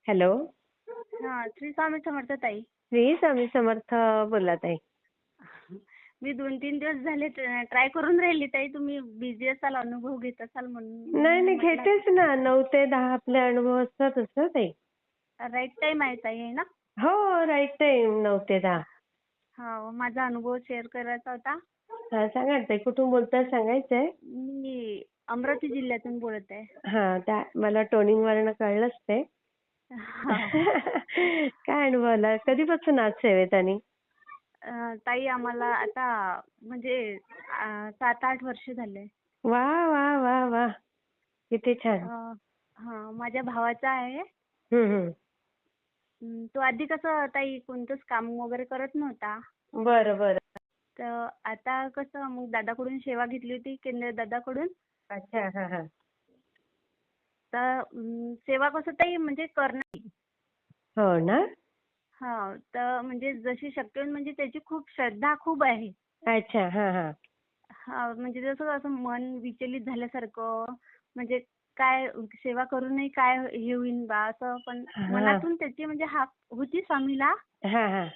Hello. हा, श्री स्वामी समर्थ ताई. श्री स्वामी समर्थ. बोला ताई. मी 2-3 दिवस झाले ट्राय करून राहिली ताई. तुम्ही बिझी असाल, अनुभव घेत असाल म्हणून नाही नाही, म्हटलं. घेतेच ना. 9 ते 10 आपले अनुभव असतातच ना ताई. राईट टाइम आहे ताई, आहे ना? हो, राईट टाइम 9 ते 10. हा, माझा अनुभव शेअर करायचा होता. हा, सांगा ना ताई. कुठून बोलताय सांगायचंय? मी अमरावती जिल्ह्यातून बोलत आहे. हा, मला टोनिंग वरनं कळलंच ते. हा. काय अनुभव आला? कधीपासून आज सेवेत आणि? ताई आम्हाला आता म्हणजे 7-8 वर्ष झाले. वा वा वा वा, किती छान. हा, माझ्या भावाचा आहे. हम्म. तो आधी कसं ताई कोणतंच काम वगैरे करत नव्हता. बरं बरं. तर आता कसं मग दादाकडून सेवा घेतली होती, केंद्र दादाकडून. अच्छा. हा हा. तर सेवा कसं ताई म्हणजे करणं. हो ना. हा, तर म्हणजे जशी शक्य होईल म्हणजे त्याची खूप श्रद्धा खूप आहे. अच्छा. हा हा. हा, म्हणजे जसं असं मन विचलित झाल्यासारखं, म्हणजे काय सेवा करूनही काय हे होईन बा असं, पण हा मनातून त्याची म्हणजे हाक होती स्वामीला. हा हा.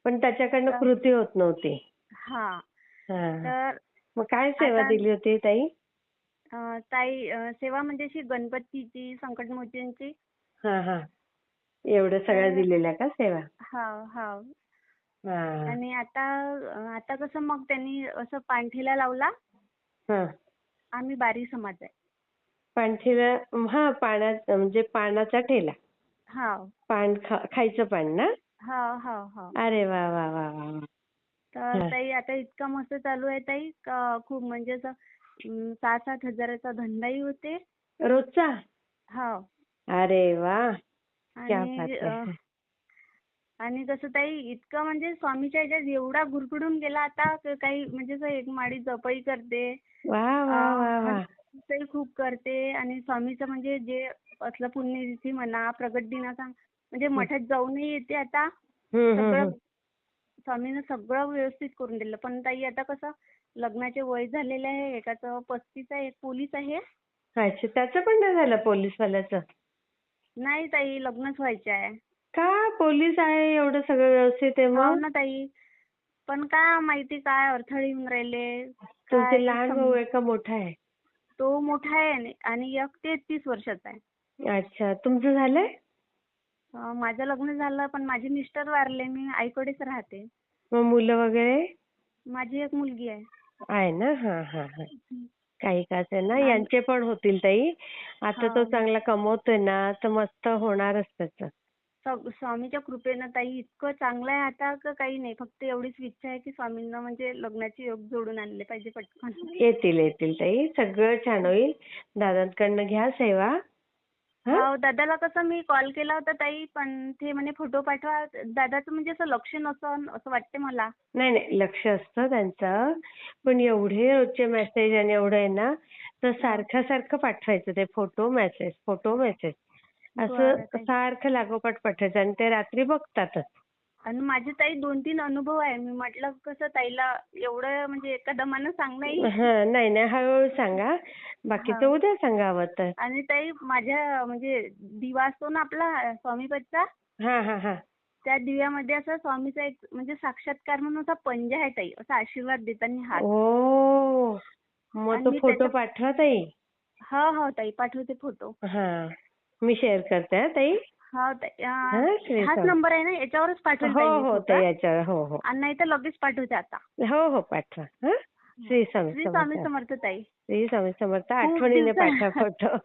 पण त्याच्याकडनं तर कृती होत नव्हती. हा, हा. तर मग काय सेवा आता दिली होती ताई? ताई सेवा म्हणजे अशी गणपतीची, संकटमोचनची. हा हा. एवढं सगळं तर दिलेल्या का सेवा? हा हा. हा आणि आता आता कसं मग त्यांनी असं पाणठेला लावला. हा. आम्ही बारी समाज आहे. पाणठेला. हा, पाण्यात म्हणजे पानाचा ठेला. हा पान खायचं पान ना? हा हा हा. अरे वा वा वा वा वा. तर हा. ताई आता इतकं मस्त चालू आहे ताई, खूप म्हणजे असं 6-7 हजाराचा धंदाही होते. रोजचा? हा. अरे वा, क्या आणि बात है. आणि कसं ताई इतकं म्हणजे स्वामीच्या ह्याच्यात एवढा गुरफटून गेला आता काही म्हणजे असं एक माळी जपही करते. वा वा वा वा. हनुमानचाही खूप करते. आणि स्वामीचं म्हणजे जे असलं पुण्यतिथी म्हणा, प्रगट दिनाचा म्हणजे मठात जाऊनही येते आता. सगळं स्वामीनं सगळं व्यवस्थित करून दिलं. पण ताई आता कसं लग्नाचे वय झालेले आहे. एकाचं 35 आहे, एक पोलीस आहे. अच्छा, त्याचं पण नाही झालं पोलीसवाल्याचं? नाही ताई, लग्नच व्हायचे आहे. का? पोलीस आहे, एवढं सगळं व्यवस्थित आहे हो मग? ना ताई, पण काय माहिती काय अडथळे येऊन राहिले काय तुमचे लहान भाऊ आहे का मोठा आहे? तो मोठा आहे आणि एक 33 वर्षाचा आहे. अच्छा, तुमचं झालंय? माझं लग्न झालं, पण माझे मिस्टर वारले. मी आईकडेच राहते. मग मुलं वगैरे? माझी एक मुलगी आहे. आहे ना. हा हा हा. काही का असेल ना, आणि यांचे पण होतील ताई. आता तो हा, चांगला कमवतोय ना, तर मस्त होणारच त्याचं. स्वामीच्या कृपेनं ताई इतकं चांगलं आहे आता का काही नाही. फक्त एवढीच इच्छा आहे की स्वामींना म्हणजे लग्नाचे योग जोडून आणले पाहिजे पटकन. येतील येतील ताई, सगळं छान होईल. दादांकडनं घ्या सेवा. हा. हो, दादाला कसं मी कॉल केला होता ताई, पण ते म्हणे फोटो पाठवा. दादाचं म्हणजे असं लक्ष नसन असं वाटते मला. नाही नाही, लक्ष असतं त्यांचं. पण एवढे रोजचे मेसेज आणि एवढं आहे ना, तर सारखं सारखं पाठवायचं ते फोटो मेसेज, फोटो मेसेज. असं बरं ताई. सारखं लागोपाठ पाठवायचं आणि ते रात्री बघतातच. आणि माझे ताई 2-3 अनुभव आहे. मी म्हटलं कसं ताईला एवढं म्हणजे एका दमानं सांगणंही. नाही नाही, हळूहळू सांगा. बाकीचं हा. उद्या सांगा तर. आणि ताई माझ्या म्हणजे दिवा असतो ना आपला स्वामीपतचा, हा हा हा. त्या दिव्यामध्ये असं स्वामीचा एक म्हणजे साक्षात्कार म्हणून असा पंजा आहे ताई, असा आशीर्वाद देताना हात. ओ, मग आणि तो मी फोटो त्याच्या पाठवा ताई. हो हो ताई, पाठवते फोटो. हा, मी शेअर करते हा ताई. हो ताई, हा, श्री हाच स्वामी. नंबर आहे ना, याच्यावरच पाठवेल हो ताई मी हो फोटो. ताई, याच्यावर. हो हो आणि नाही तर लगेच पाठवते आता. हो हो, पाठवा. हा, श्री स्वामी श्री स्वामी समर्थ. समर्थ ताई. श्री स्वामी समर्थ. खूप आठवणीने पाठवा फोटो.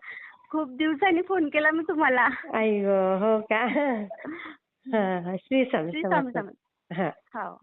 खूप दिवसांनी फोन केला मी तुम्हाला. आई गं, हो का? हा, श्री स्वामी श्री स्वामी समर्थ. समर्थ. हा. हो.